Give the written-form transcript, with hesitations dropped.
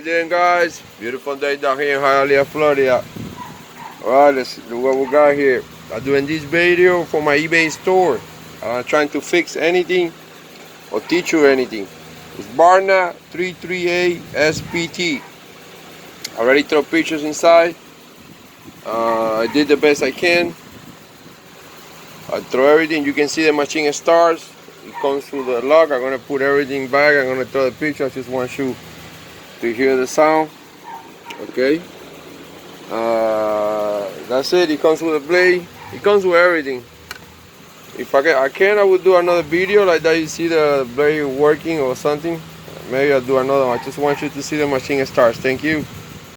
you doing, guys? Beautiful day down here in Hialeah, Florida. Alright, let's do what we got here. I'm doing this video for my eBay store. I'm not trying to fix anything or teach you anything. It's Husqvarna 33A SPT. I already throw pictures inside. I did the best I can. I throw everything. You can see the machine starts. It comes through the lock. I'm gonna put everything back. I'm gonna throw the picture. I just want you to hear the sound. Okay. That's it. It comes with a blade. It comes with everything. If I would do another video like that. You see the blade working or something. Maybe I'll do another one. I just want you to see the machine starts. Thank you.